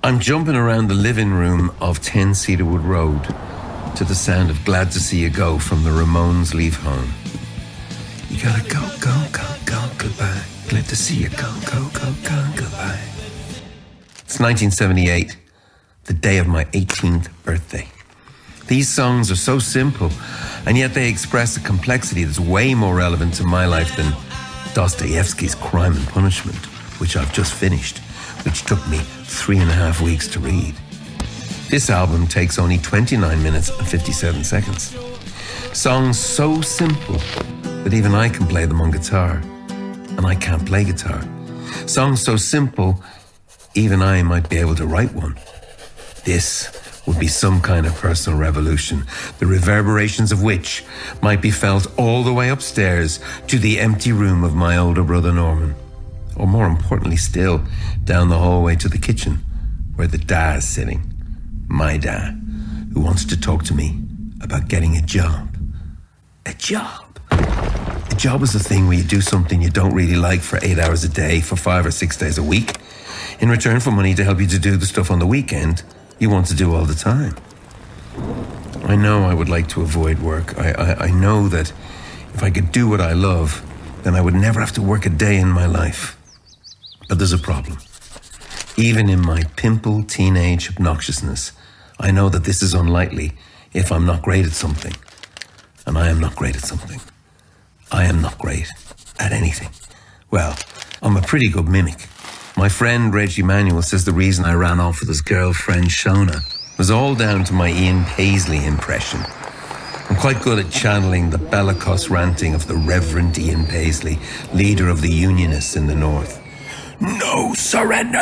I'm jumping around the living room of 10 Cedarwood Road to the sound of Glad to See You Go from the Ramones' Leave Home. You gotta go, go, go, go, goodbye. Glad to see you go, go, go, go, goodbye. It's 1978, the day of my 18th birthday. These songs are so simple, and yet they express a complexity that's way more relevant to my life than Dostoevsky's Crime and Punishment, which I've just finished, which took me 3.5 weeks to read. This album takes only 29 minutes and 57 seconds. Songs so simple that even I can play them on guitar, and I can't play guitar. Songs so simple, even I might be able to write one. This would be some kind of personal revolution, the reverberations of which might be felt all the way upstairs to the empty room of my older brother Norman. Or more importantly still, down the hallway to the kitchen, where the dad's sitting. My dad, who wants to talk to me about getting a job. A job? A job is the thing where you do something you don't really like for 8 hours a day for 5 or 6 days a week, in return for money to help you to do the stuff on the weekend you want to do all the time. I know I would like to avoid work. I know that if I could do what I love, then I would never have to work a day in my life. But there's a problem. Even in my pimple teenage obnoxiousness, I know that this is unlikely if I'm not great at something. And I am not great at something. I am not great at anything. Well, I'm a pretty good mimic. My friend Reggie Manuel says the reason I ran off with his girlfriend Shona was all down to my Ian Paisley impression. I'm quite good at channeling the bellicose ranting of the Reverend Ian Paisley, leader of the Unionists in the North. No surrender!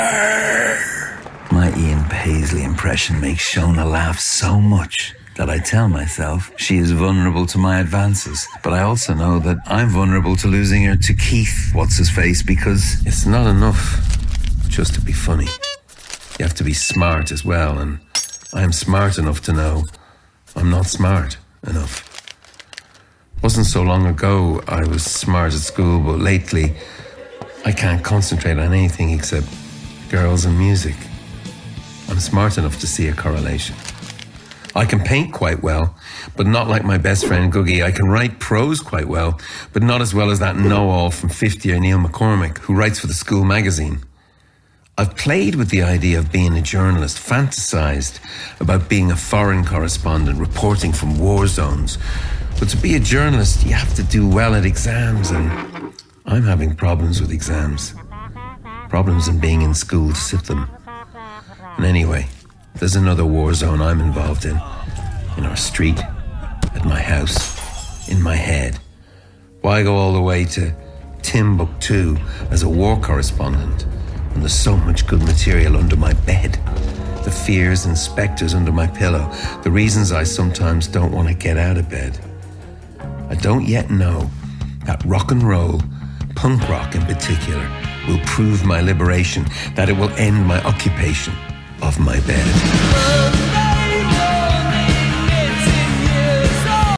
My Ian Paisley impression makes Shona laugh so much that I tell myself she is vulnerable to my advances. But I also know that I'm vulnerable to losing her to Keith, what's-his-face, because it's not enough just to be funny. You have to be smart as well, and I am smart enough to know I'm not smart enough. It wasn't so long ago I was smart at school, but lately I can't concentrate on anything except girls and music. I'm smart enough to see a correlation. I can paint quite well, but not like my best friend Googie. I can write prose quite well, but not as well as that know-all from 50-year Neil McCormick, who writes for the school magazine. I've played with the idea of being a journalist, fantasized about being a foreign correspondent, reporting from war zones. But to be a journalist, you have to do well at exams, and I'm having problems with exams. Problems in being in school to sit them. And anyway, there's another war zone I'm involved in our street, at my house, in my head. Why go all the way to Timbuktu as a war correspondent when there's so much good material under my bed? The fears and specters under my pillow, the reasons I sometimes don't want to get out of bed. I don't yet know that rock and roll, punk rock in particular, will prove my liberation, that it will end my occupation of my bed.